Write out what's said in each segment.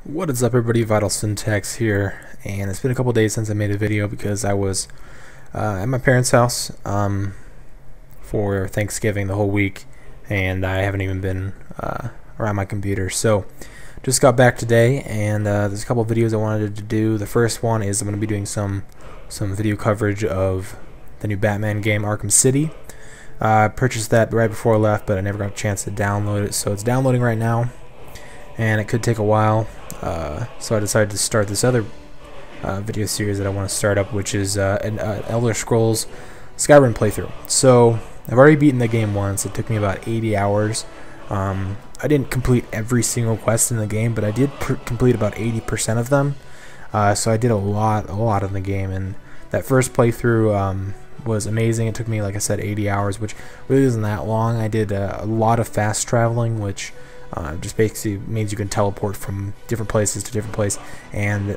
What is up, everybody? VitalSyntax here, and it's been a couple days since I made a video because I was at my parents' house for Thanksgiving the whole week, and I haven't even been around my computer. So just got back today, and there's a couple of videos I wanted to do. The first one is I'm going to be doing some video coverage of the new Batman game, Arkham City. I purchased that right before I left, but I never got a chance to download it, so it's downloading right now, and it could take a while. So I decided to start this other video series that I want to start up, which is an Elder Scrolls Skyrim playthrough. So I've already beaten the game once. It took me about 80 hours. I didn't complete every single quest in the game, but I did complete about 80% of them. So I did a lot in the game, and that first playthrough was amazing. It took me, like I said, 80 hours, which really isn't that long. I did a lot of fast traveling, which just basically means you can teleport from different places to different places. And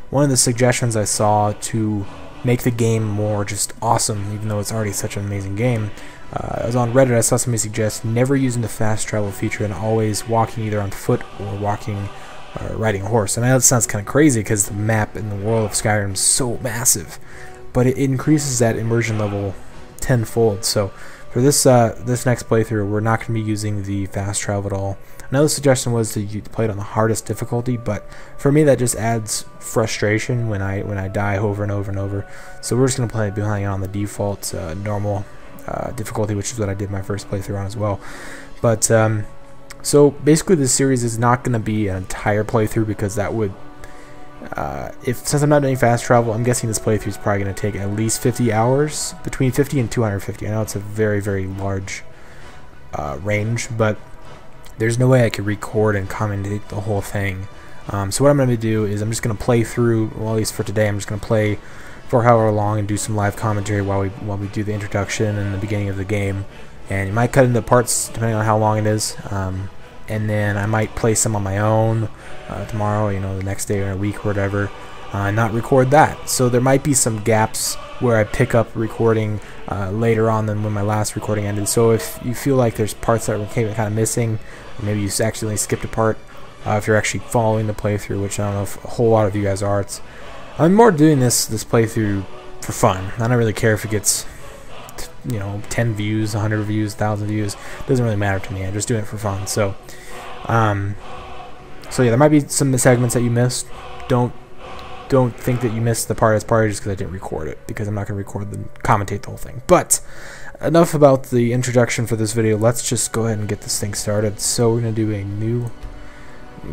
one of the suggestions I saw to make the game more just awesome, even though it's already such an amazing game, I was on Reddit. I saw somebody suggest never using the fast travel feature and always walking either on foot or walking or riding a horse. And I know it sounds kind of crazy because the map in the world of Skyrim is so massive, but it increases that immersion level tenfold. So for this next playthrough, we're not going to be using the fast travel at all. Another suggestion was to play it on the hardest difficulty, but for me that just adds frustration when I die over and over and over. So we're just going to be playing it on the default normal difficulty, which is what I did my first playthrough on as well. But so basically this series is not going to be an entire playthrough, because that would since I'm not doing fast travel, I'm guessing this playthrough is probably going to take at least 50 hours, between 50 and 250. I know it's a very large range, but there's no way I could record and commentate the whole thing. So what I'm going to do is I'm just going to play through, well, at least for today, I'm just going to play for however long and do some live commentary while we do the introduction and the beginning of the game. And you might cut into parts depending on how long it is. And then I might play some on my own tomorrow, the next day or a week or whatever, not record that. So there might be some gaps where I pick up recording later on than when my last recording ended. So if you feel like there's parts that were kind of missing, or maybe you accidentally skipped a part, if you're actually following the playthrough, which I don't know if a whole lot of you guys are, I'm more doing this playthrough for fun. I don't really care if it gets 10 views, 100 views, 1,000 views. It doesn't really matter to me. I'm just doing it for fun. So so yeah, there might be some segments that you missed. Don't think that you missed the part as part just because I didn't record it, because I'm not going to commentate the whole thing. But enough about the introduction for this video. Let's just go ahead and get this thing started. So we're going to do a new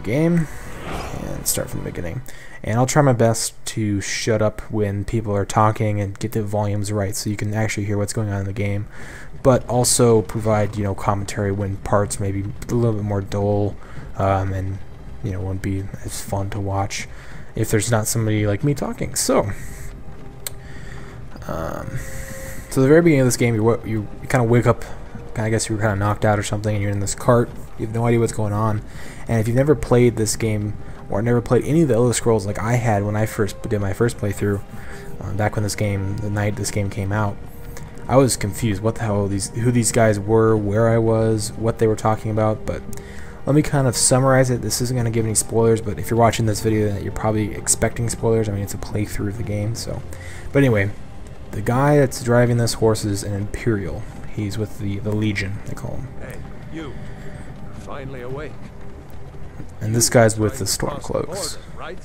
game and start from the beginning. And I'll try my best to shut up when people are talking and get the volumes right so you can actually hear what's going on in the game, but also provide commentary when parts may be a little bit more dull and won't be as fun to watch if there's not somebody like me talking. So so the very beginning of this game, you kind of wake up, I guess you were kind of knocked out or something, and you're in this cart. You have no idea what's going on. And if you've never played this game, or never played any of the Elder Scrolls like I had when I first did my first playthrough, back when the night this game came out, I was confused. What the hell who these guys were, where I was, what they were talking about. But let me kind of summarize it. This isn't going to give any spoilers, but if you're watching this video, you're probably expecting spoilers. I mean, it's a playthrough of the game. So, but anyway, the guy that's driving this horse is an Imperial. He's with the Legion, they call him. Hey, you're finally awake. And this guy's with the Stormcloaks. Right?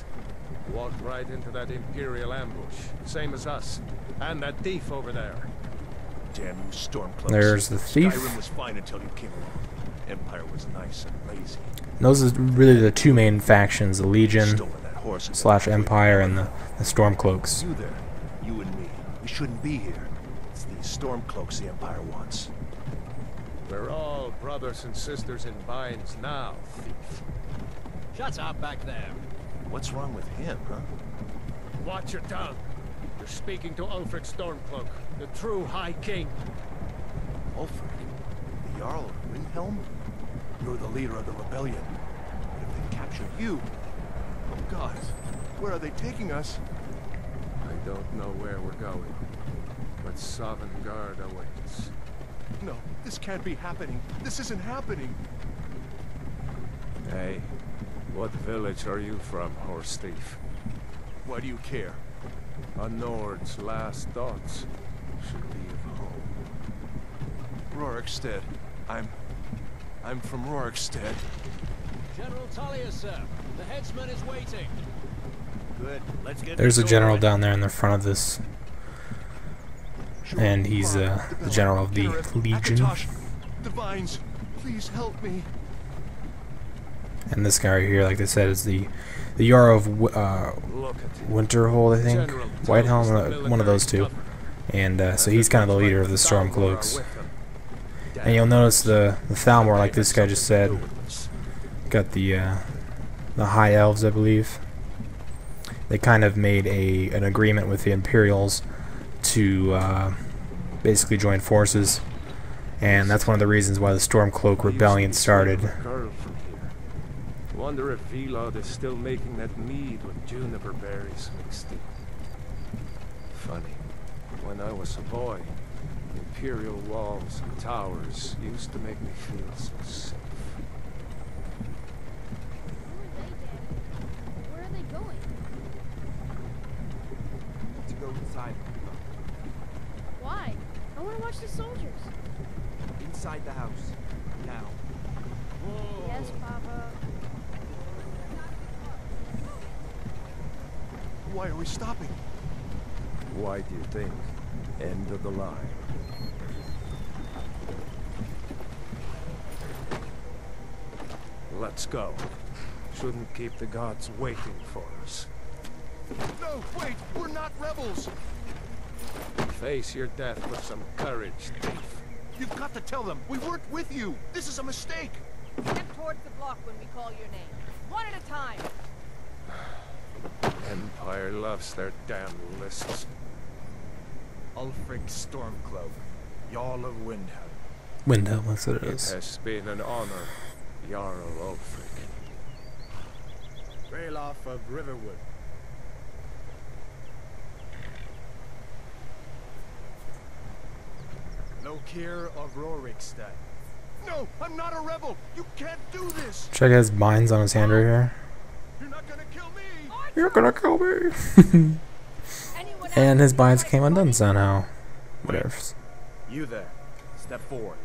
Walked right into that Imperial ambush, same as us, and that thief over there. Damn you, Stormcloaks! There's the thief. Skyrim was fine until you came along. Empire was nice and lazy. And those are really the two main factions: the Legion / Empire and the Stormcloaks. You there, you and me. We shouldn't be here. It's these Stormcloaks the Empire wants. We're all brothers and sisters in binds now, thief. Shut up back there. What's wrong with him, huh? Watch your tongue. You're speaking to Ulfric Stormcloak, the true High King. Ulfric? The Jarl of Windhelm? You're the leader of the rebellion. What if they capture you? Oh God, where are they taking us? I don't know where we're going, but Sovngarde awaits. No, this can't be happening. This isn't happening. Hey, What village are you from, horse thief? Why do you care? A Nord's last thoughts should be of home. Rorikstead. I'm from Rorikstead. General Talia, sir. The headsman is waiting. Good. Let's get There's a this general over. down there in the front of this, and he's the general of the Legion. Akatosh, Divines, please help me. And this guy right here, like they said, is the Jarl of Look at it. Winterhold, I think, General Whitehelm, tells us the one of those two. military And so he's kind of the leader of the Stormcloaks. And you'll notice the Thalmor, like this guy just said, got the High Elves, I believe. They kind of made an agreement with the Imperials to basically join forces, and that's one of the reasons why the Stormcloak Rebellion started. Wonder if Vilod is still making that mead with juniper berries mixed in. Funny, when I was a boy, Imperial walls and towers used to make me feel so safe. Where are they going? To go inside. Why? I want to watch the soldiers. Inside the house. Now. Yes, Papa. Why are we stopping? Why do you think? End of the line. Let's go. Shouldn't keep the gods waiting for us. No, wait, we're not rebels. Face your death with some courage, thief. You've got to tell them we weren't with you. This is a mistake. Step towards the block when we call your name. One at a time. Empire loves their damn lists. Ulfric Stormcloak, Jarl of Windhelm. Windhelm, that's what it It is. has been an honor, Jarl Ulfric. Ralof of Riverwood. Lokir of Rorikstead. No, I'm not a rebel. You can't do this. Check his binds on his hand right here. You're not gonna kill me. You're gonna kill me. Anyone And his else? binds came undone somehow. Whatever. You there. Step forward.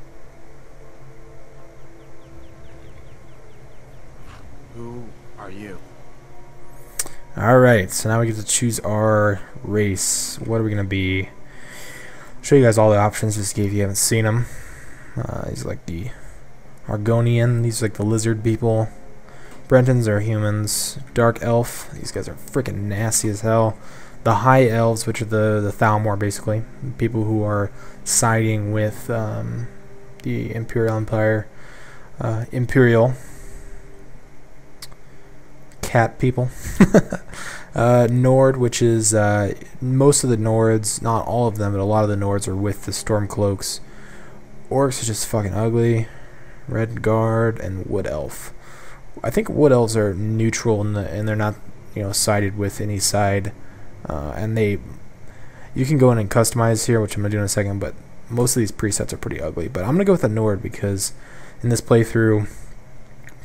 Who are you? Alright, so now we get to choose our race. What are we gonna be? Show you guys all the options just in case you haven't seen them. These are like the Argonian, these are like the lizard people. Brentons are humans. Dark Elf, these guys are freaking nasty as hell. The High Elves, which are the Thalmor basically, people who are siding with the Imperial Empire. Imperial cat people. Nord, which is most of the Nords, not all of them, but a lot of the Nords are with the Stormcloaks. Orcs are just fucking ugly. Red Guard and Wood Elf. I think Wood Elves are neutral and they're not, sided with any side. And you can go in and customize here, which I'm gonna do in a second. But most of these presets are pretty ugly. But I'm gonna go with the Nord because in this playthrough,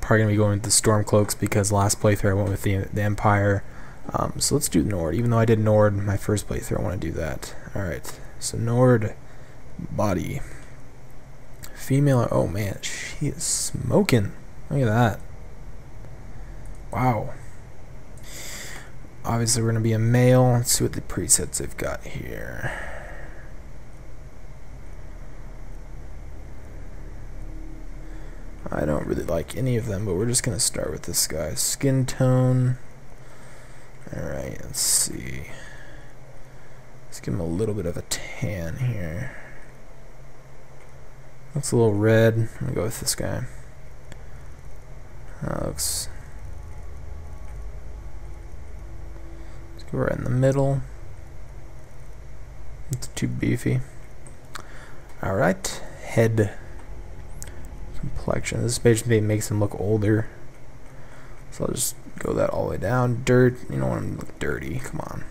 probably gonna be going with the Stormcloaks because last playthrough I went with the Empire. So let's do Nord. Even though I did Nord my first playthrough, I want to do that. Alright, so Nord body. Female, oh man, she is smoking. Look at that. Wow. Obviously we're going to be a male. Let's see what the presets they've got here. I don't really like any of them, but we're just going to start with this guy. Skin tone. Alright, let's see. Let's give him a little bit of a tan here. Looks a little red. I'm going to go with this guy. Looks... Let's go right in the middle. It's too beefy. Alright, head. Complexion. This basically makes him look older. So I'll just go that all the way down. Dirt, you don't want him to look dirty. Come on.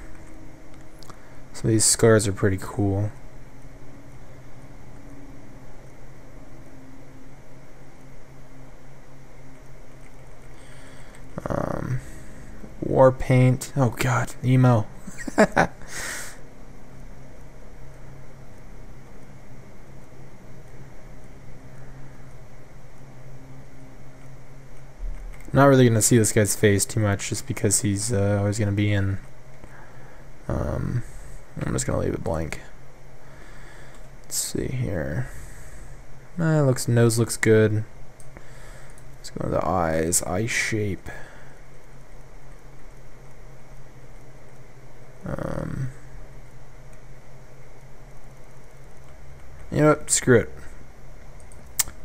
Some of these scars are pretty cool. war paint. Oh god, emo. I'm not really gonna see this guy's face too much, just because he's always gonna be in. I'm just gonna leave it blank. Let's see here. Nose looks good. Let's go to the eyes. Eye shape. You know what? Screw it.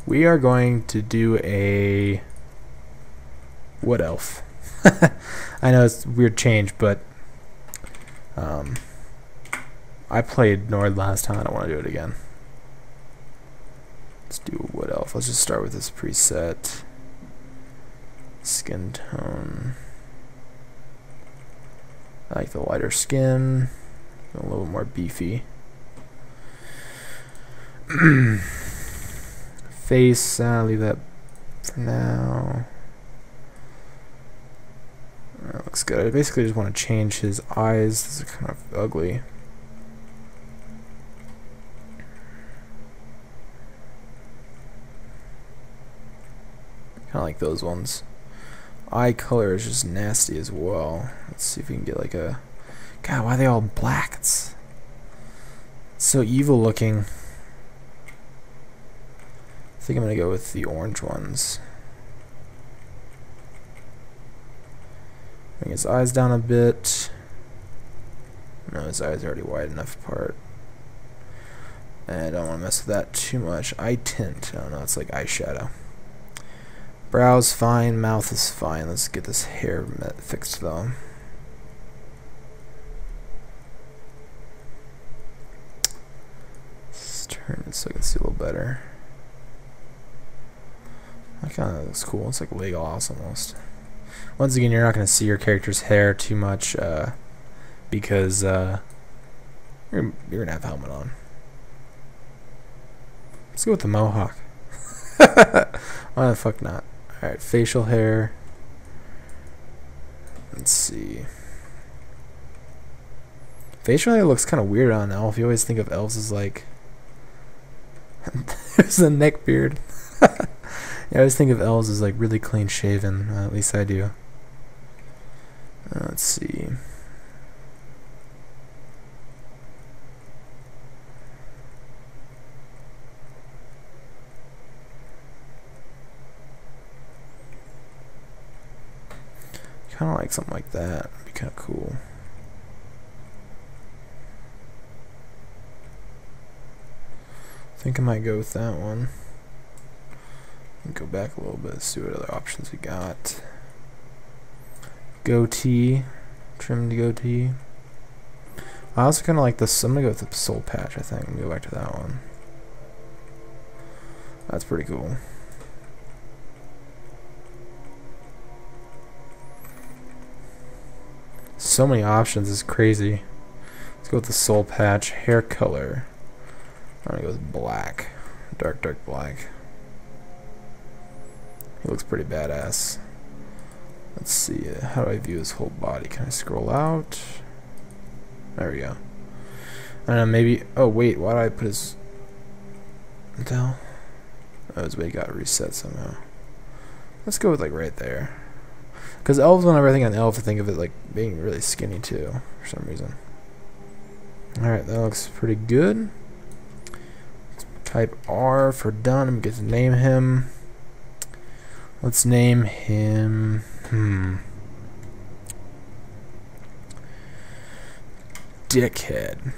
We are going to do a wood elf. I know it's a weird change, but I played Nord last time. I don't want to do it again. Let's do a wood elf. Let's just start with this preset. Skin tone. I like the lighter skin. A little more beefy. Face, leave that for now. That looks good. I basically just want to change his eyes. This is kind of ugly. Kind of like those ones. Eye color is just nasty as well. Let's see if we can get like a... God, why are they all black? It's so evil looking. I think I'm going to go with the orange ones. Bring his eyes down a bit. No, his eyes are already wide enough apart. And I don't want to mess with that too much. Eye tint. I don't know, it's like eyeshadow. Brows fine, mouth is fine. Let's get this hair fixed though. Let's turn it so I can see a little better. That kind of looks cool. It's like Legolas almost. Once again, you're not going to see your character's hair too much because you're going to have a helmet on. Let's go with the mohawk. Why the fuck not? Alright, facial hair. Let's see. Facial hair looks kind of weird on an elf. You always think of elves as like... There's a neck beard. Yeah, I always think of elves as like really clean shaven. At least I do. Let's see. Kind of like something like that. It'd be kind of cool. I think I might go with that one. Go back a little bit, see what other options we got. Goatee, trimmed goatee. I also kind of like this. I'm gonna go with the soul patch. I think I'm gonna go back to that one. That's pretty cool. So many options, it's crazy. Let's go with the soul patch. Hair color. I'm gonna go with black, dark black. He looks pretty badass. Let's see, how do I view his whole body? Can I scroll out? There we go. I don't know, maybe... Oh, wait, why did I put his... What the hell? Oh, his weight got reset somehow. Let's go with, like, right there. Because elves, whenever I think of an elf, I think of it, like, being really skinny, too, for some reason. Alright, that looks pretty good. Let's type R for done. I'm going to get to name him. Let's name him... Dickhead.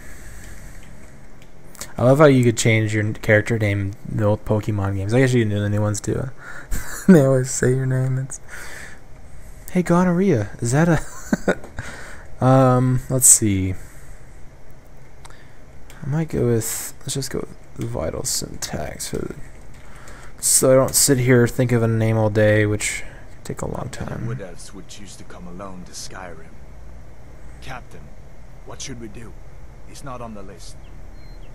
I love how you could change your character name in the old Pokemon games. I guess you can do the new ones too. They always say your name. It's... Hey, gonorrhea. Is that a... let's see. I might go with... Let's just go with VitalSyntax for the... So I don't sit here think of a name all day, which could take a long time. What else would choose to come alone to Skyrim? Captain, what should we do? He's not on the list.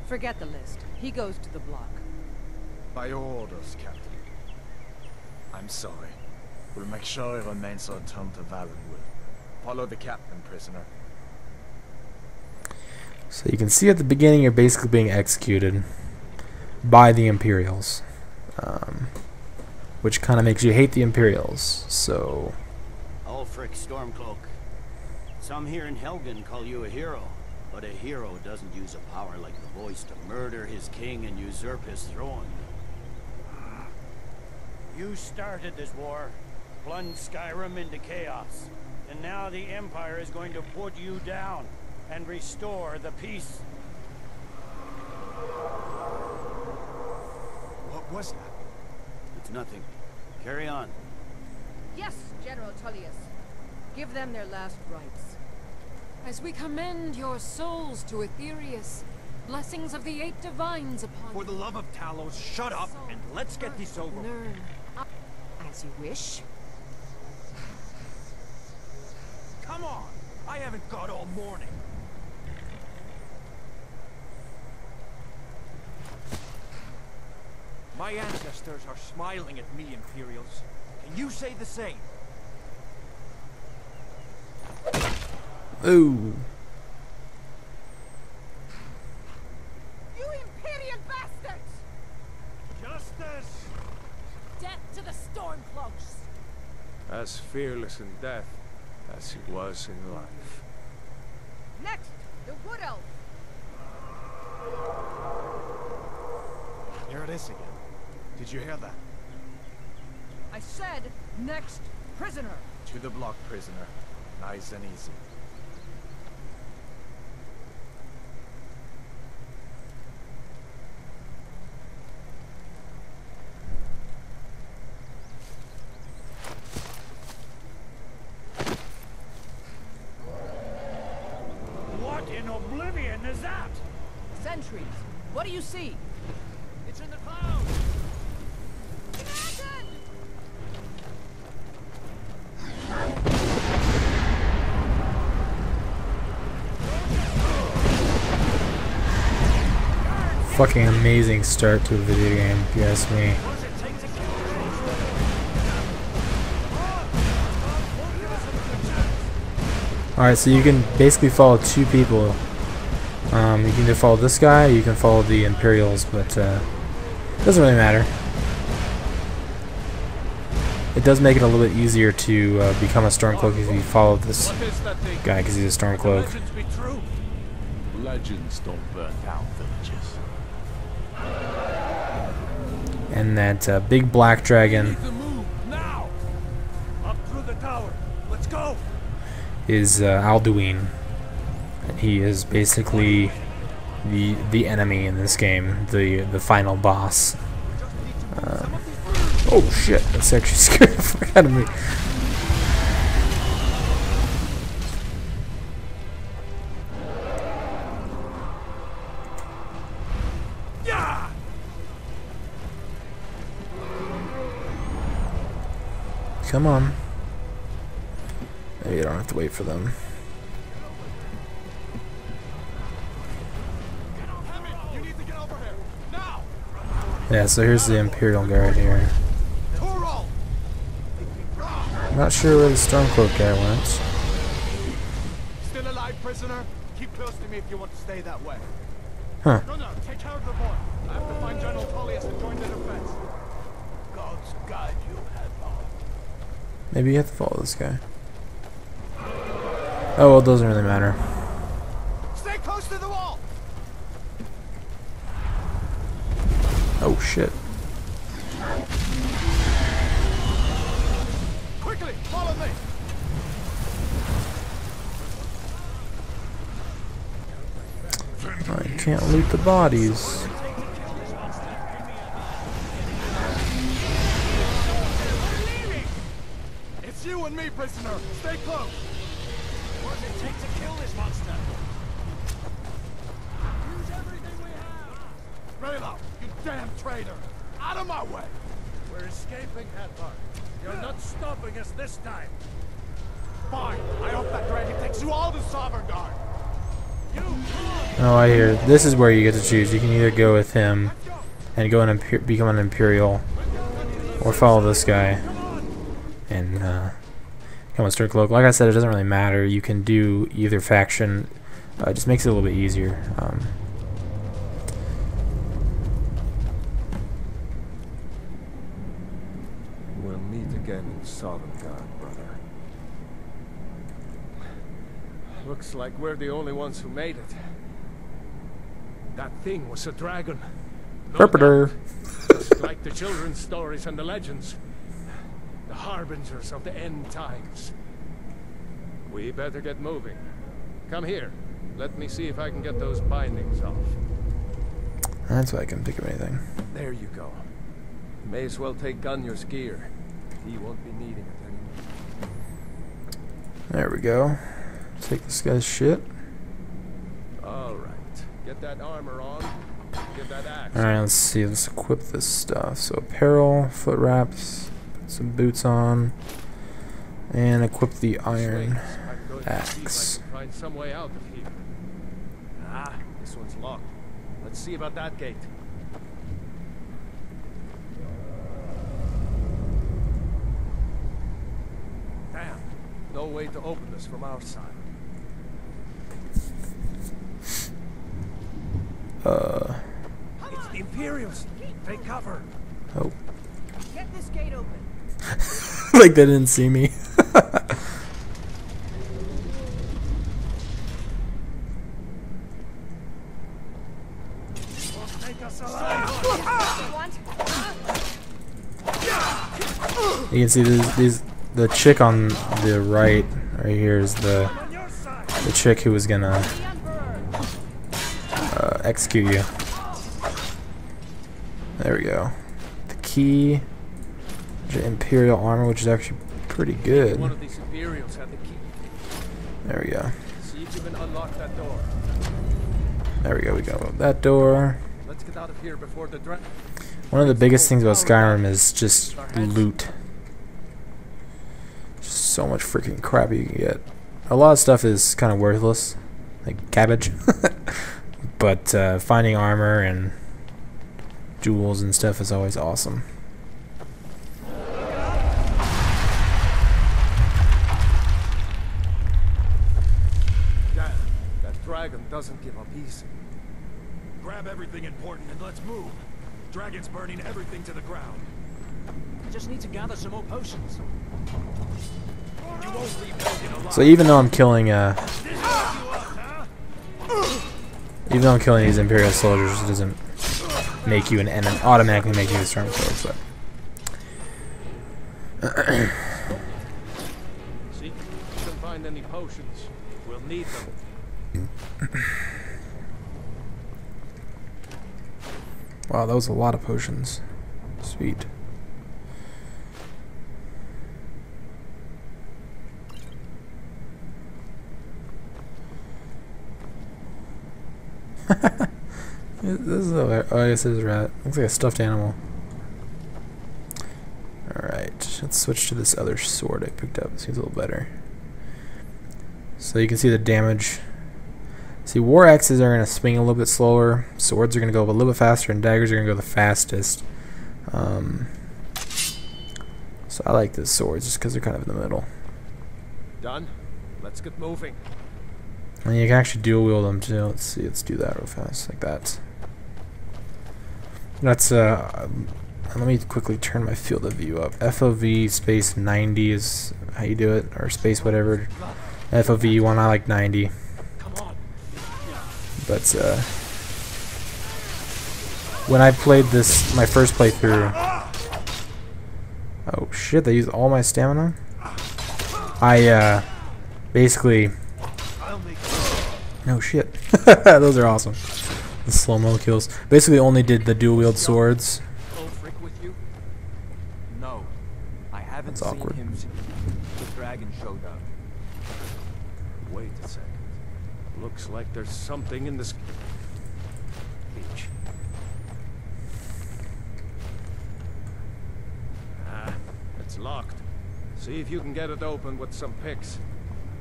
Forget the list. He goes to the block. By your orders, Captain. I'm sorry. We'll make sure he remains returned to Valenwood. Follow the captain, prisoner. So you can see at the beginning you're basically being executed by the Imperials, which kind of makes you hate the Imperials. So Ulfric Stormcloak. Some here in Helgen call you a hero, but a hero doesn't use a power like the voice to murder his king and usurp his throne. You started this war, plunged Skyrim into chaos, and now the Empire is going to put you down and restore the peace. What was that? It's nothing. Carry on. Yes, General Tullius. Give them their last rites. As we commend your souls to Aetherius, blessings of the 8 divines upon For the love of Talos, shut up and let's get this over with. Learn. As you wish. Come on! I haven't got all morning. My ancestors are smiling at me, Imperials. Can you say the same? ooh, You Imperial bastards! Justice! Death to the Stormcloaks! As fearless in death as he was in life. Next, the Wood Elf. Here it is again. Did you hear that? I said, next prisoner. To the block, prisoner. Nice and easy. What in oblivion is that? Sentries. What do you see? It's in the clouds. Dragon! fucking amazing start to a video game, if you ask me. Alright, so you can basically follow two people. You can either follow this guy, or you can follow the Imperials, but it doesn't really matter. It does make it a little bit easier to become a Stormcloak if you follow this guy, because he's a Stormcloak. Legends be true. Legends don't burn down villages. And that big black dragon The move now. Up through the tower. Let's go. is Alduin. And he is basically the enemy in this game, the final boss. Oh shit, that's actually scared the fuck out of me. Yeah. Come on. Maybe you don't have to wait for them. You need to get over here now. Yeah, so here's the Imperial guard here. Toro. I'm not sure where the Stormcloak guy went. Still alive, prisoner? Keep close to me if you want to stay that way. Huh. No, take care of the boy. I have to find General Tullius and join the defense. God's guide you, Headlong. Maybe you have to follow this guy. Oh, well, it doesn't really matter. Stay close to the wall. Oh shit. Quickly, follow me. I can't loot the bodies. It's you and me, prisoner. Stay close. What does it take to kill this monster? Use everything we have. Raylo, you damn traitor. Out of my way. We're escaping, Hadvar. You're not stopping us this time. Fine. I hope that dragon takes you all to Sovereign Guard. Oh, I hear. This is where you get to choose. You can either go with him and go and become an Imperial, or follow this guy and Monster Cloak. Like I said, it doesn't really matter. You can do either faction. It just makes it a little bit easier. We'll meet again in Sodomgard, brother. Looks like we're the only ones who made it. That thing was a dragon. No Herpeter. doubt. Just like the children's stories and the legends. The harbingers of the end times. We better get moving. Come here. Let me see if I can get those bindings off. That's why I couldn't think of anything. There you go. May as well take Gunjar's gear. He won't be needing it anymore. There we go. Take this guy's shit. Alright. Get that armor on. Get that axe. Alright, let's see. Let's equip this stuff. So apparel, foot wraps, put some boots on, and equip the iron axe. Find some way out of here. Ah, this one's locked. Let's see about that gate. Damn. No way to open this from our side. It's the Imperials. Take cover. Oh. Get this gate open. Like they didn't see me. You can see the chick on the right here is the chick who was gonna execute you. There we go. The key, the Imperial armor, which is actually pretty good. One of these Imperials had the key. There we go. See if you can unlock that door. There we go. We got that door. Let's get out of here before the dragon. One of the biggest things about Skyrim is just loot. Just so much freaking crap you can get. A lot of stuff is kind of worthless, like cabbage. But finding armor and jewels and stuff is always awesome. Dad, that dragon doesn't give up easy. Grab everything important and let's move. Dragon's burning everything to the ground. Just need to gather some more potions. You won't leave Helgen alive. So even though I'm killing these Imperial soldiers, it doesn't make you an enemy, automatically make you a stormcloak. But See, if you can find any potions, we'll need them. wow, that was a lot of potions. Sweet. This is a, oh, I guess it is a rat. Looks like a stuffed animal. Alright, let's switch to this other sword I picked up. It seems a little better. So you can see the damage. See, war axes are going to swing a little bit slower, swords are going to go a little bit faster, and daggers are going to go the fastest. So I like the swords just because they're kind of in the middle. Done? Let's get moving. And you can actually dual wield them too. Let's see, let's do that real fast, like that. That's let me quickly turn my field of view up. FOV space 90 is how you do it, or space whatever. FOV one, I like 90. But when I played this, my first playthrough. Oh shit! They used all my stamina. I basically. No shit. Those are awesome. The slow-mo kills. Basically only did the dual-wield swords. No, I haven't That's seen awkward. him since the dragon showed up. Wait a second. Looks like there's something in this beach. Ah, it's locked. See if you can get it open with some picks.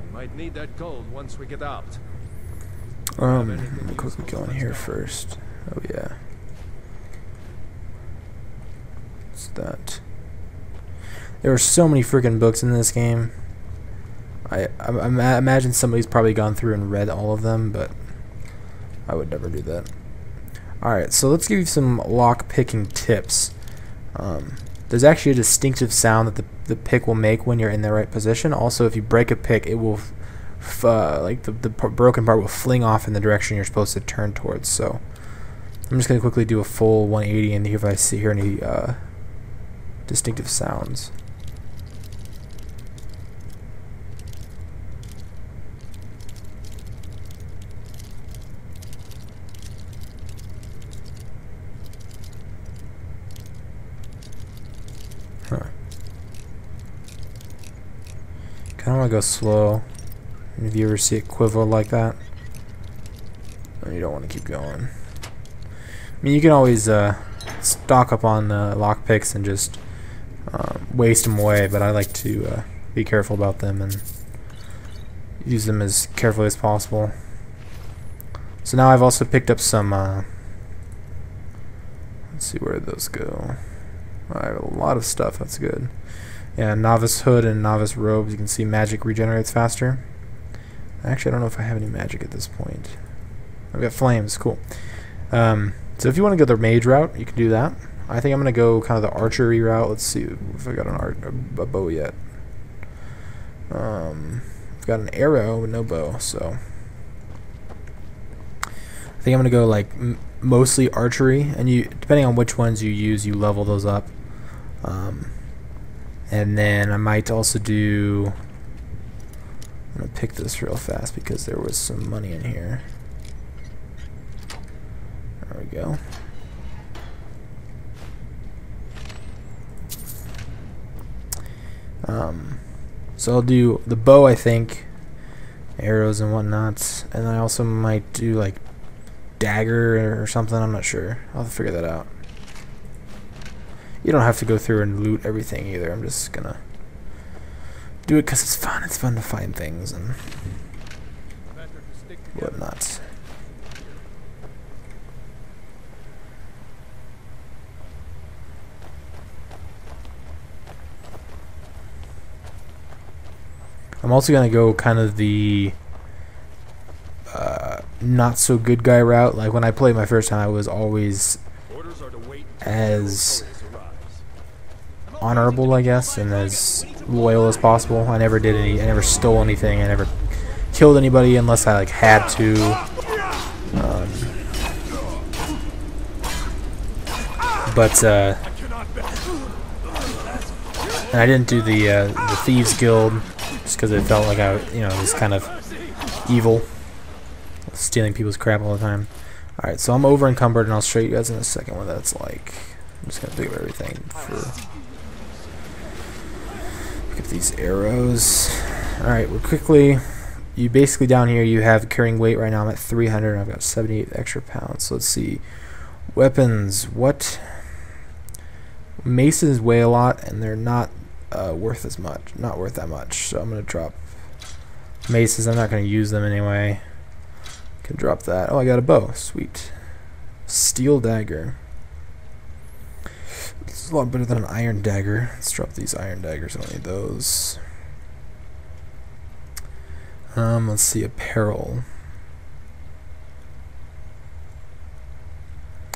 We might need that gold once we get out. Quickly go in here first. Oh yeah. What's that? There were so many freaking books in this game. I imagine somebody's probably gone through and read all of them, but I would never do that. Alright, so let's give you some lock picking tips. There's actually a distinctive sound that the pick will make when you're in the right position. Also, if you break a pick, it will like the broken part will fling off in the direction you're supposed to turn towards. So I'm just going to quickly do a full 180 and see if I hear any distinctive sounds. Kind of want to go slow. If you ever see it quiver like that, then you don't want to keep going. I mean, you can always stock up on lockpicks and just waste them away, but I like to be careful about them and use them as carefully as possible. So now I've also picked up some. Let's see where those go. I have a lot of stuff. That's good. Yeah, Novice Hood and Novice Robes. You can see magic regenerates faster. Actually, I don't know if I have any magic at this point. I've got flames. Cool. So if you want to go the mage route, you can do that. I think I'm going to go kind of the archery route. Let's see if I got a bow yet. I've got an arrow but no bow, so I think I'm going to go like mostly archery, and you, depending on which ones you use, you level those up. And then I might also do, I'm going to pick this real fast because there was some money in here. There we go. So I'll do the bow, I think, arrows and whatnot, and then I also might do like dagger or something. I'm not sure. I'll have to figure that out. You don't have to go through and loot everything either. I'm just gonna do it because it's fun. It's fun to find things and whatnot. I'm also gonna go kind of the not so good guy route. Like when I played my first time, I was always as honorable, I guess, and as loyal as possible. I never did any. I never stole anything. I never killed anybody unless I like had to. And I didn't do the Thieves Guild just because it felt like I, was kind of evil, stealing people's crap all the time. All right, so I'm over encumbered, and I'll show you guys in a second what that's like. I'm just gonna pick up everything for. Pick up these arrows. All right, we're quickly. You basically down here you have carrying weight right now. I'm at 300. And I've got 78 extra pounds. So let's see. Weapons. What? Maces weigh a lot, and they're not worth as much. Not worth that much. So I'm gonna drop maces. I'm not gonna use them anyway. Can drop that. Oh, I got a bow. Sweet. Steel dagger. This is a lot better than an iron dagger. Let's drop these iron daggers. I don't need those. Let's see. Apparel.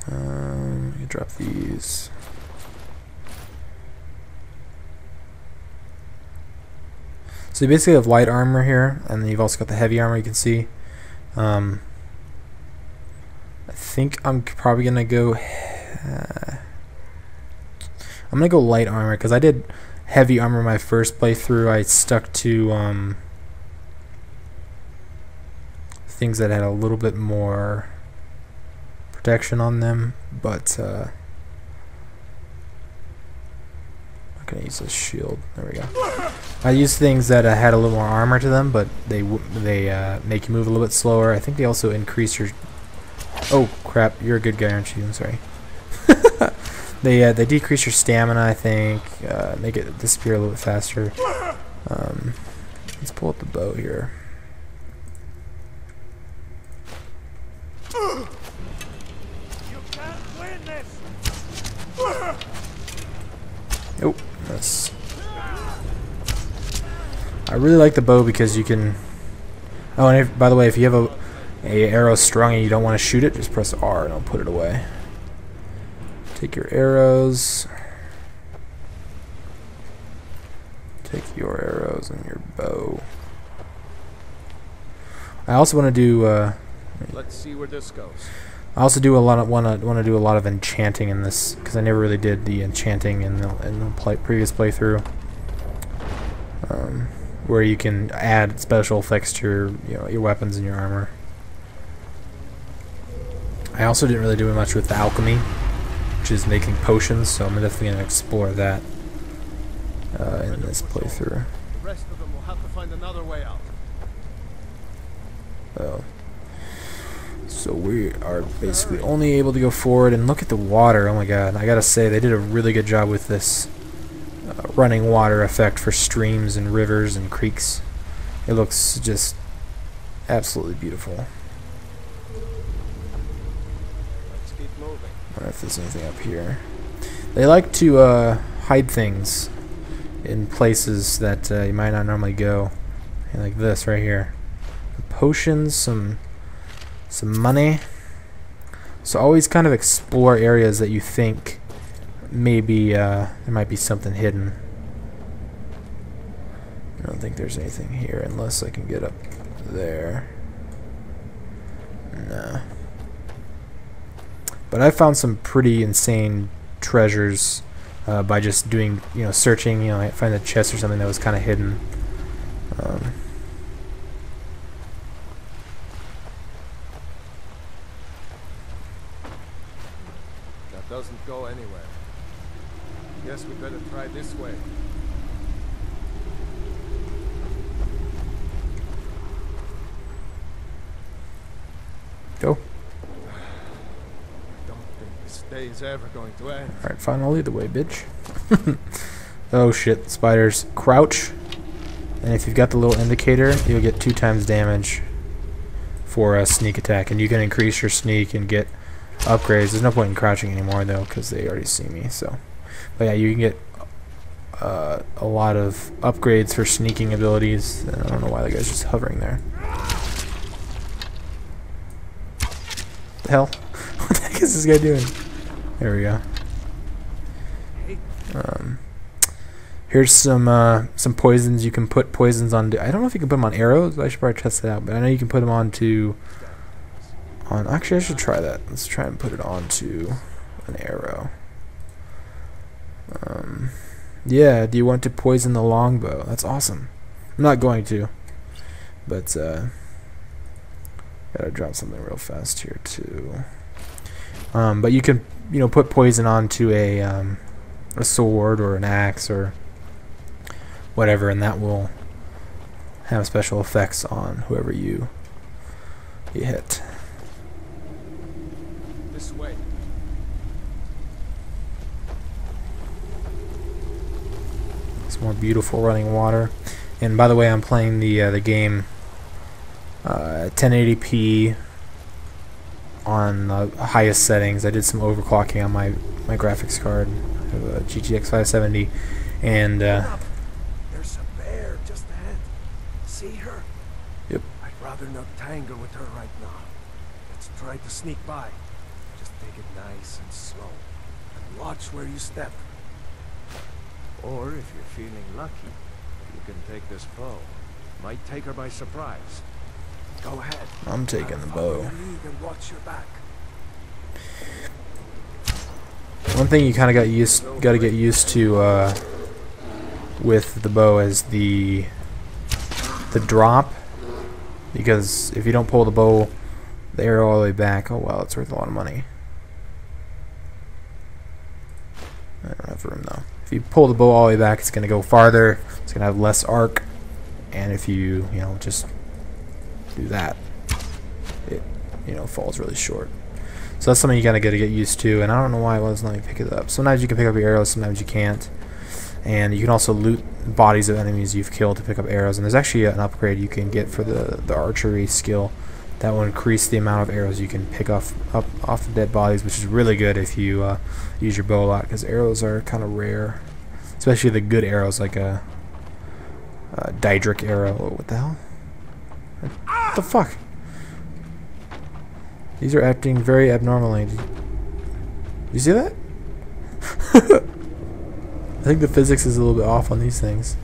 You drop these. So you basically have light armor here, and then you've also got the heavy armor. You can see. I think I'm probably gonna go. I'm gonna go light armor because I did heavy armor my first playthrough. I stuck to things that had a little bit more protection on them, but I'm gonna use this shield. There we go. I used things that had a little more armor to them, but they make you move a little bit slower. I think they also increase your. Oh crap! You're a good guy, aren't you? I'm sorry. They decrease your stamina. I think make it disappear a little bit faster. Let's pull up the bow here. You can't win this. Oh, that's. I really like the bow because you can... Oh, and by the way, if you have a arrow strung and you don't want to shoot it, just press R and it'll put it away. Take your arrows. Take your arrows and your bow. I also want to do... Let's see where this goes. I also do want to do a lot of enchanting in this because I never really did the enchanting in the previous playthrough, where you can add special effects to your weapons and your armor. I also didn't really do much with the alchemy, which is making potions, so I'm definitely going to explore that in this playthrough. The rest of them will have to find another way out. So we are basically only able to go forward, and look at the water. Oh my god, I gotta say they did a really good job with this running water effect for streams and rivers and creeks. It looks just absolutely beautiful. Let's keep moving. I wonder if there's anything up here. They like to hide things in places that you might not normally go, like this right here. Potions, some money. So always kind of explore areas that you think maybe there might be something hidden. I don't think there's anything here unless I can get up there. No. But I found some pretty insane treasures by just doing, searching. I find a chest or something that was kind of hidden. Doesn't go anywhere. Guess we better try this way. Go. I don't think this day is ever going to end. Alright, fine, I'll lead the way, bitch. Oh shit, spiders. Crouch, and if you've got the little indicator, you'll get 2 times damage for a sneak attack, and you can increase your sneak and get upgrades. There's no point in crouching anymore though because they already see me. So, but yeah, you can get a lot of upgrades for sneaking abilities. And I don't know why the guy's just hovering there. What the hell? What the heck is this guy doing? There we go. Here's some poisons. You can put poisons on. I don't know if you can put them on arrows. I should probably test that out. But I know you can put them onto. Actually, I should try that. Let's try and put it onto an arrow. Yeah, do you want to poison the longbow? That's awesome. I'm not going to, but gotta drop something real fast here too. But you can, put poison onto a sword or an axe or whatever, and that will have special effects on whoever you hit. This way. Some more beautiful running water. And by the way, I'm playing the game 1080p on the highest settings. I did some overclocking on my graphics card. I have a GTX 570, and There's a bear just ahead. See her? Yep. I'd rather not tangle with her right now. Let's try to sneak by. Just take it nice and slow. And watch where you step. Or if you're feeling lucky, you can take this bow. Might take her by surprise. Go ahead. I'm taking the Follow bow. your lead and watch your back. One thing you kind of got to get used to with the bow is the drop, because if you don't pull the bow, the arrow all the way back, oh wow, it's worth a lot of money. I don't have room though. If you pull the bow all the way back, it's going to go farther. It's going to have less arc, and if you just do that, it falls really short. So that's something you gotta get used to, and I don't know why it wasn't letting me pick it up. Sometimes you can pick up your arrows, sometimes you can't. And you can also loot bodies of enemies you've killed to pick up arrows. And there's actually an upgrade you can get for the archery skill that will increase the amount of arrows you can pick off the dead bodies, which is really good if you use your bow a lot, because arrows are kind of rare, especially the good arrows like a Daedric arrow. Oh, what the hell? What the fuck? These are acting very abnormally. You see that? I think the physics is a little bit off on these things.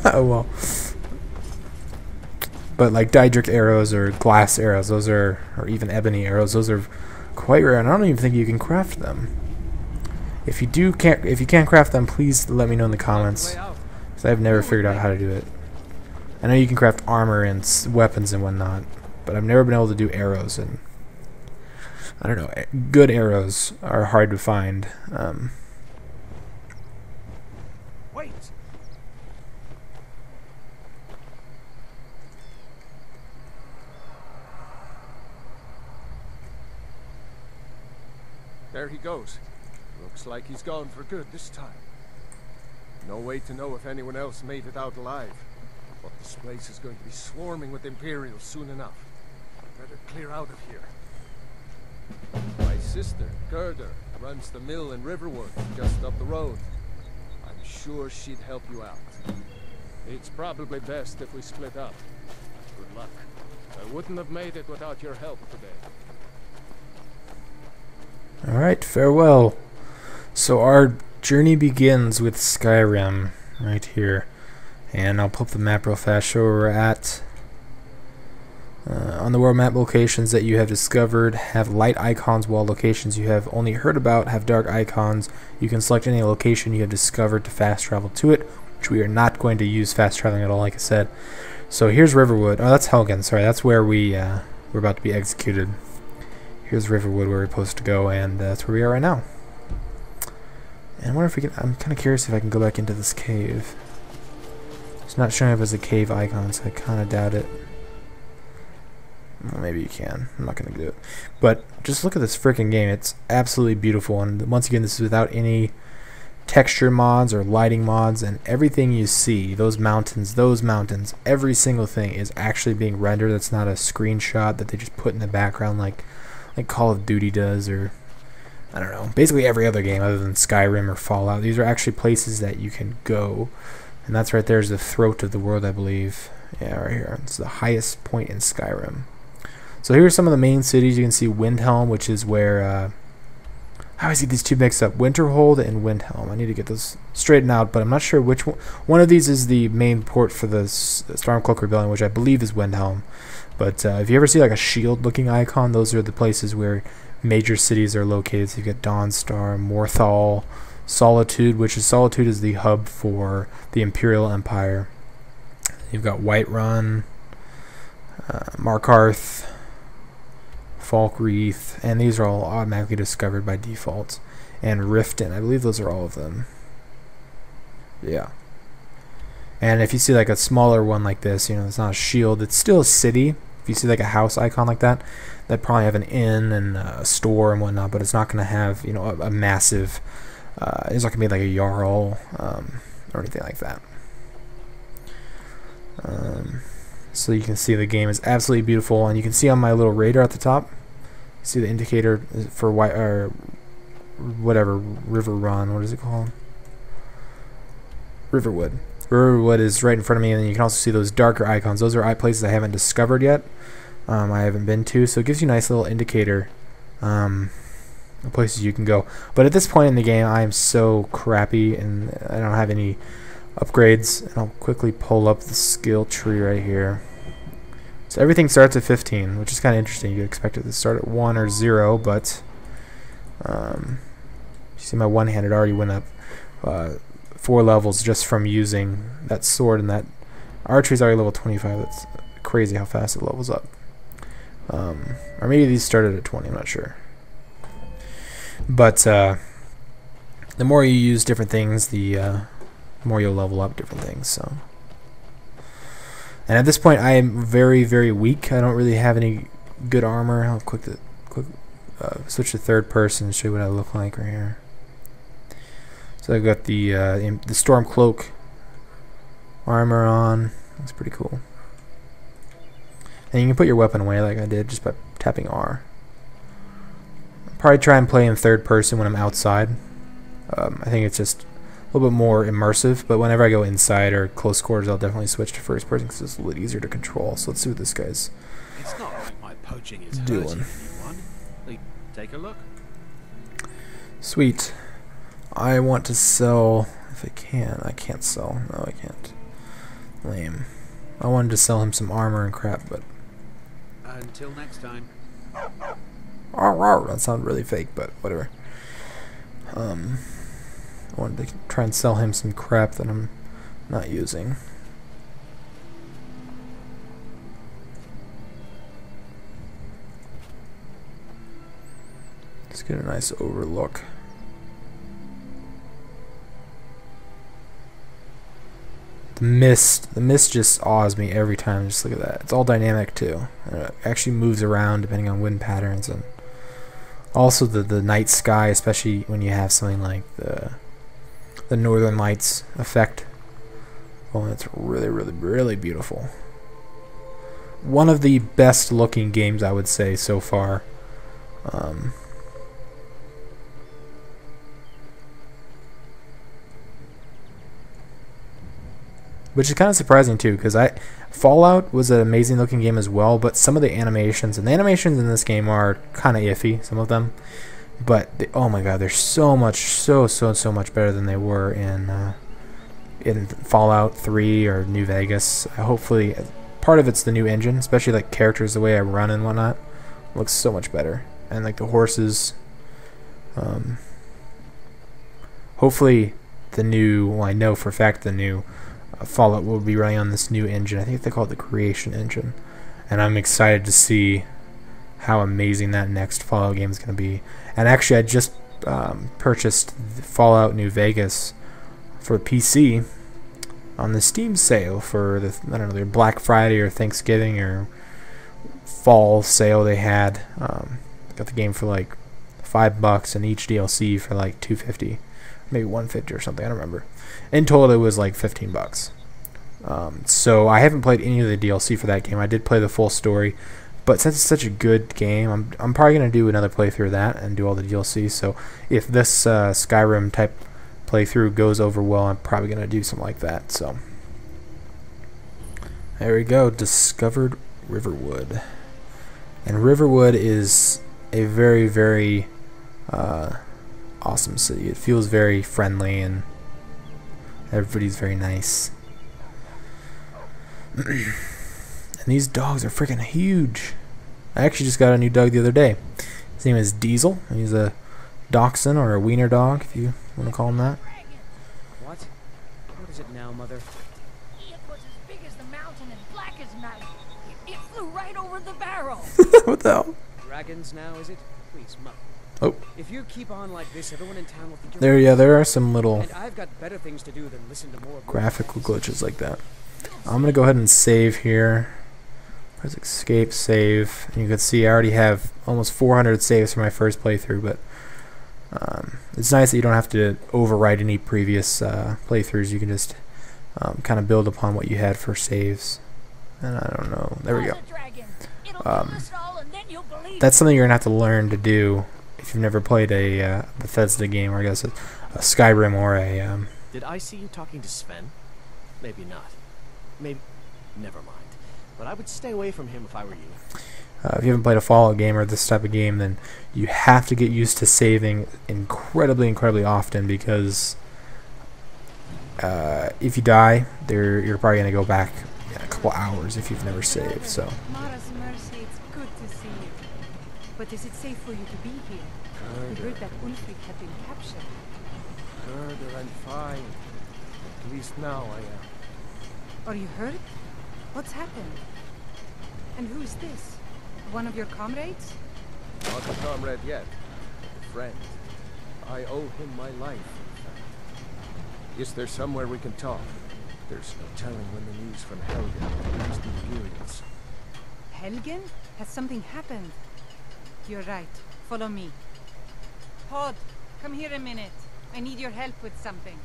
Oh well. But like Daedric arrows or glass arrows, those are, or even ebony arrows, those are quite rare, and I don't even think you can craft them. If you can't craft them, please let me know in the comments, because I've never figured out how to do it. I know you can craft armor and weapons and whatnot, but I've never been able to do arrows, and I don't know, good arrows are hard to find. Wait! There he goes. Looks like he's gone for good this time. No way to know if anyone else made it out alive. But this place is going to be swarming with Imperials soon enough. Better clear out of here. My sister, Gerda, runs the mill in Riverwood, just up the road. I'm sure she'd help you out. It's probably best if we split up. Good luck. I wouldn't have made it without your help today. Alright, farewell. So our journey begins with Skyrim, right here. And I'll pull up the map real fast, show where we're at. On the world map, locations that you have discovered have light icons, while locations you have only heard about have dark icons. You can select any location you have discovered to fast travel to it, which we are not going to use fast traveling at all, like I said. So here's Riverwood. Oh, that's Helgen. Sorry, that's where we're about to be executed. Here's Riverwood, where we're supposed to go, and that's where we are right now. And I wonder if we can. I'm kind of curious if I can go back into this cave. It's not showing up as a cave icon, so I kind of doubt it. Well, maybe you can. I'm not going to do it. But just look at this freaking game. It's absolutely beautiful. And once again, this is without any texture mods or lighting mods. And everything you see, those mountains, every single thing is actually being rendered. That's not a screenshot that they just put in the background like Call of Duty does, or I don't know. Basically every other game other than Skyrim or Fallout. These are actually places that you can go. And that's right there is the throat of the world, I believe. Yeah, right here. It's the highest point in Skyrim. So here are some of the main cities. You can see Windhelm, which is where I always get these two mixed up, Winterhold and Windhelm. I need to get those straightened out, but I'm not sure which one of these is the main port for the Stormcloak Rebellion, which I believe is Windhelm. But if you ever see like a shield-looking icon, those are the places where major cities are located. So you get Dawnstar, Morthal, Solitude, Solitude is the hub for the Imperial Empire. You've got Whiterun, Markarth, Falkreath, and these are all automatically discovered by default. And Riften, I believe those are all of them. Yeah. And if you see like a smaller one like this, you know, it's not a shield, it's still a city. If you see like a house icon like that, that'd probably have an inn and a store and whatnot, but it's not going to have, you know, a massive, it's not going to be like a Jarl or anything like that. So you can see the game is absolutely beautiful, and you can see on my little radar at the top, see the indicator for whatever, River Run, what is it called? Riverwood. Riverwood is right in front of me, and then you can also see those darker icons. Those are places I haven't discovered yet. I haven't been to, so it gives you a nice little indicator of places you can go. But at this point in the game, I am so crappy, and I don't have any upgrades. And I'll quickly pull up the skill tree right here. So everything starts at 15, which is kind of interesting. You'd expect it to start at 1 or 0, but you see my one-handed already went up 4 levels just from using that sword, and that archery's already level 25. That's crazy how fast it levels up. Or maybe these started at 20, I'm not sure. But the more you use different things, the more you'll level up different things. So, and at this point, I am very, very weak. I don't really have any good armor. I'll quick switch to third person and show you what I look like right here. So I've got the Stormcloak armor on. That's pretty cool. And you can put your weapon away like I did just by tapping R. I'll probably try and play in third person when I'm outside. I think it's just little bit more immersive. But whenever I go inside or close quarters, I'll definitely switch to first person because it's a little easier to control. So let's see what this guy's It's not like my poaching is doing. hurting anyone. Take a look. Sweet. I want to sell, if I can. I can't sell. No, I can't. Lame. I wanted to sell him some armor and crap, but... Until next time. That sounded really fake, but whatever. I wanted to try and sell him some crap that I'm not using. Let's get a nice overlook. The mist just awes me every time. Just look at that. It's all dynamic too. It actually moves around depending on wind patterns, and also the night sky, especially when you have something like the Northern Lights effect. Oh, it's really, really, really beautiful. One of the best looking games, I would say, so far. Which is kind of surprising too, because Fallout was an amazing looking game as well, but some of the animations in this game are kind of iffy, some of them. But oh my god, they're so much better than they were in Fallout 3 or New Vegas. Hopefully, part of it's the new engine, especially like characters, the way I run and whatnot, looks so much better, and like the horses. Hopefully, the new. Well, I know for a fact the new Fallout will be running on this new engine. I think they call it the Creation Engine, and I'm excited to see how amazing that next Fallout game is going to be. And actually, I just purchased Fallout New Vegas for PC on the Steam sale for the, I don't know, their Black Friday or Thanksgiving or fall sale they had. Got the game for like $5 and each DLC for like $2.50, maybe $1.50 or something. I don't remember. In total, it was like $15. So I haven't played any of the DLC for that game. I did play the full story, but since it's such a good game, I'm probably gonna do another playthrough of that and do all the DLC. So if this Skyrim type playthrough goes over well, I'm probably gonna do something like that. So there we go. Discovered Riverwood, and Riverwood is a very, very awesome city. It feels very friendly and everybody's very nice. And these dogs are freaking huge. I actually just got a new dog the other day. His name is Diesel. He's a dachshund or a wiener dog, if you want to call him that. What? What is it now, Mother? It was as big as the mountain and black as night. It flew right over the barrel. What the hell? Dragons now, is it? Please, Mother. Oh. If you keep on like this, everyone in town will think you're There, yeah, there are some little and I've got better things to do than listen to more graphical glitches like that. I'm gonna go ahead and save here. Press escape, save, and you can see I already have almost 400 saves for my first playthrough, but it's nice that you don't have to overwrite any previous playthroughs. You can just kind of build upon what you had for saves. And I don't know, there we go. That's something you're gonna have to learn to do if you've never played a Bethesda game, or I guess a Skyrim or a Did I see you talking to Sven? Maybe not. Maybe. Never mind. But I would stay away from him if I were you. If you haven't played a Fallout game or this type of game, then you have to get used to saving incredibly often, because if you die, you're probably going to go back in a couple hours if you've never saved. So. Mara's mercy, it's good to see you. But is it safe for you to be here? We heard that Ulfric had been captured. Murder and fine. At least now I am. Are you hurt? What's happened? And who is this? One of your comrades? Not a comrade yet. A friend. I owe him my life, in fact. Is there somewhere we can talk? There's no telling when the news from Helgen will reach the Imperials. Helgen? Has something happened? You're right. Follow me. Pod, come here a minute. I need your help with something.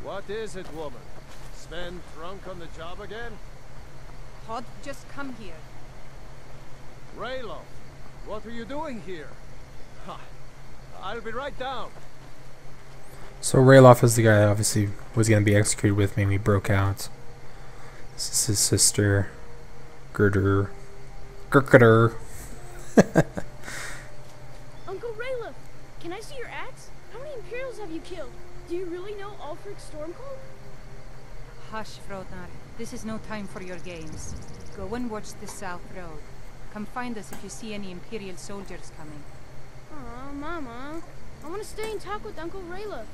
What is it, woman? Sven drunk on the job again? Pod, just come here. Raylo, what are you doing here? Ha, I'll be right down. So Rayloff is the guy that obviously was going to be executed with me when we broke out. This is his sister, Gerder. Uncle Rayloff, can I see your axe? How many Imperials have you killed? Do you really know Ulfric Stormcloak? Hush, Frodnar. This is no time for your games. Go and watch the South Road. Come find us if you see any Imperial soldiers coming. Aw, Mama. I want to stay and talk with Uncle Rayloff.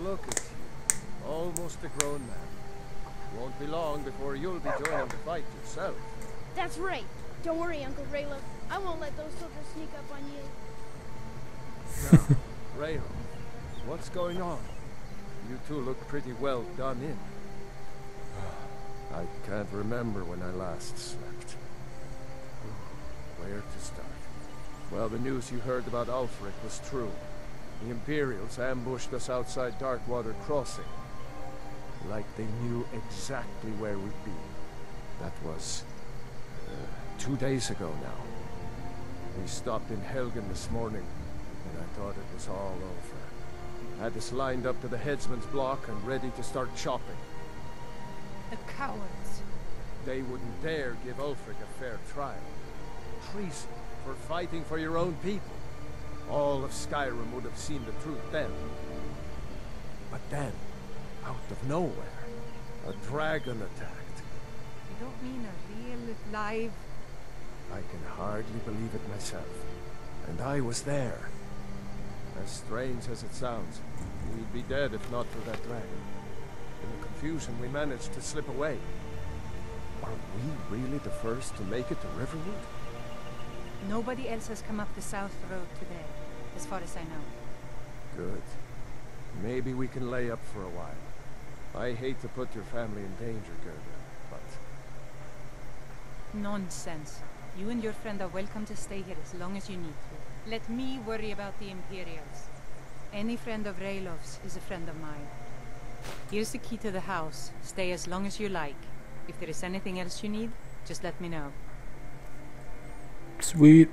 Look at you. Almost a grown man. Won't be long before you'll be joining the fight yourself. That's right. Don't worry, Uncle Rayloff. I won't let those soldiers sneak up on you. Now, Raylo, what's going on? You two look pretty well done in. I can't remember when I last slept. Where to start? Well, the news you heard about Ulfric was true. The Imperials ambushed us outside Darkwater Crossing. Like they knew exactly where we'd be. That was 2 days ago now. We stopped in Helgen this morning, and I thought it was all over. Had us lined up to the headsman's block and ready to start chopping. The cowards. They wouldn't dare give Ulfric a fair trial. Treason for fighting for your own people. All of Skyrim would have seen the truth then. But then, out of nowhere, a dragon attacked. You don't mean a real, live... I can hardly believe it myself. And I was there. As strange as it sounds, we'd be dead if not for that dragon. In the confusion, we managed to slip away. Are we really the first to make it to Riverwood? Nobody else has come up the South Road today, as far as I know. Good. Maybe we can lay up for a while. I hate to put your family in danger, Gerda, but... Nonsense. You and your friend are welcome to stay here as long as you need to. Let me worry about the Imperials. Any friend of Rayloff's is a friend of mine. Here's the key to the house. Stay as long as you like. If there is anything else you need, just let me know. Sweet.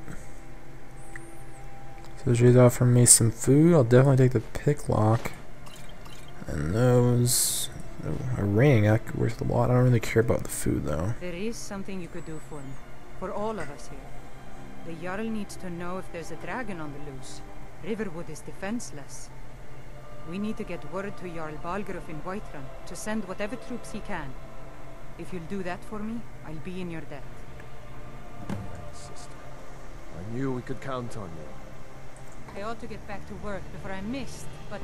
So she's offering me some food. I'll definitely take the pick lock. And those... Oh, a ring. That worth a lot. I don't really care about the food, though. There is something you could do for me. For all of us here. The Jarl needs to know if there's a dragon on the loose. Riverwood is defenseless. We need to get word to Jarl Balgruuf in Whiterun to send whatever troops he can. If you'll do that for me, I'll be in your debt. Thanks, sister. I knew we could count on you. I ought to get back to work before I'm missed, but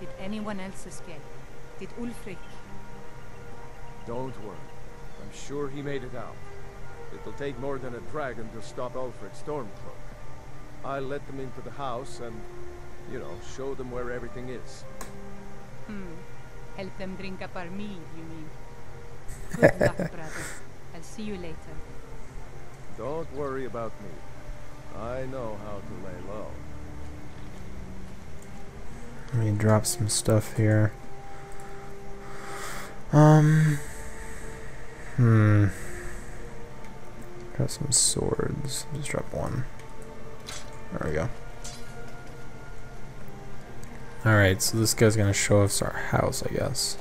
did anyone else escape? Did Ulfric? Don't worry. I'm sure he made it out. It'll take more than a dragon to stop Ulfric Stormcloak. I'll let them into the house and, you know, show them where everything is. Help them drink up our mead, you mean? Good luck, brother. I'll see you later. Don't worry about me. I know how to lay low. Let me drop some stuff here. Got some swords. Just drop one. There we go. Alright, so this guy's gonna show us our house, I guess.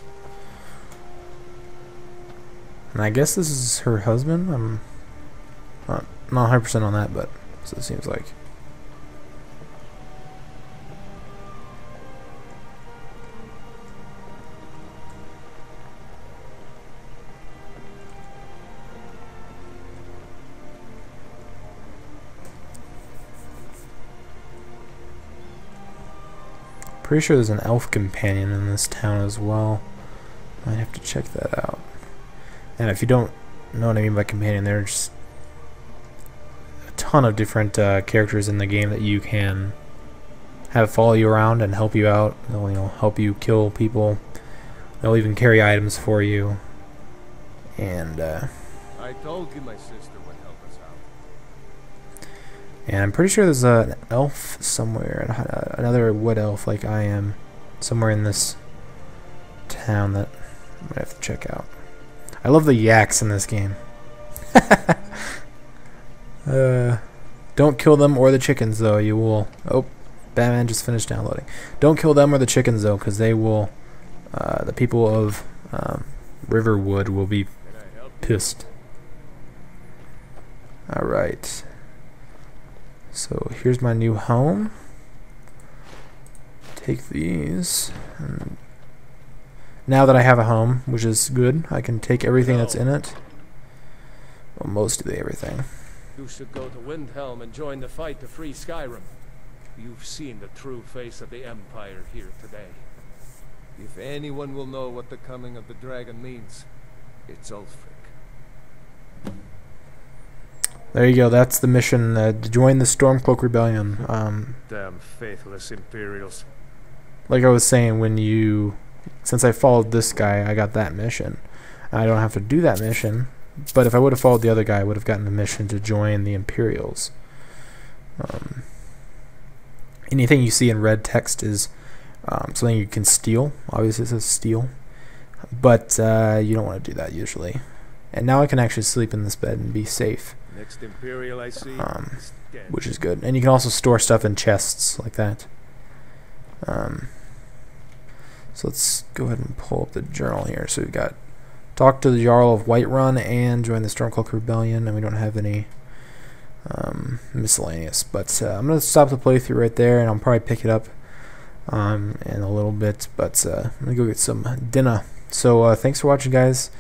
And I guess this is her husband? I'm not 100% on that, but so it seems like. Pretty sure there's an elf companion in this town as well. Might have to check that out. And if you don't know what I mean by companion, there's a ton of different characters in the game that you can have follow you around and help you out. They'll, you know, help you kill people. They'll even carry items for you. And I told you my sister would help us out. and I'm pretty sure there's an elf somewhere, another wood elf like I am, somewhere in this town that I might have to check out. I love the yaks in this game. Don't kill them or the chickens though, you will. Oh, Batman just finished downloading. Don't kill them or the chickens though, because they will. The people of Riverwood will be pissed. All right. So here's my new home. Take these. And now that I have a home, which is good, I can take everything that's in it. Well, most of everything. You should go to Windhelm and join the fight to free Skyrim. You've seen the true face of the Empire here today. If anyone will know what the coming of the dragon means, it's Ulfric. There you go. That's the mission. To join the Stormcloak Rebellion. Damn faithless Imperials. Like I was saying, since I followed this guy, I got that mission. I don't have to do that mission, but if I would have followed the other guy, I would have gotten the mission to join the Imperials. Anything you see in red text is something you can steal. Obviously it says steal, but you don't want to do that usually. And now I can actually sleep in this bed and be safe. Next Imperial I see, which is good. And you can also store stuff in chests like that. So let's go ahead and pull up the journal here. So we've got talk to the Jarl of Whiterun and join the Stormcloak Rebellion, and we don't have any miscellaneous. But I'm going to stop the playthrough right there, and I'll probably pick it up in a little bit. But I'm going to go get some dinner. So thanks for watching, guys,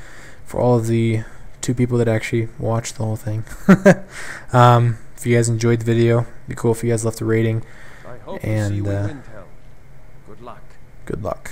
for all of the 2 people that actually watched the whole thing. If you guys enjoyed the video, it'd be cool if you guys left a rating. I hope and to see you in Windhelm. Good luck. Good luck.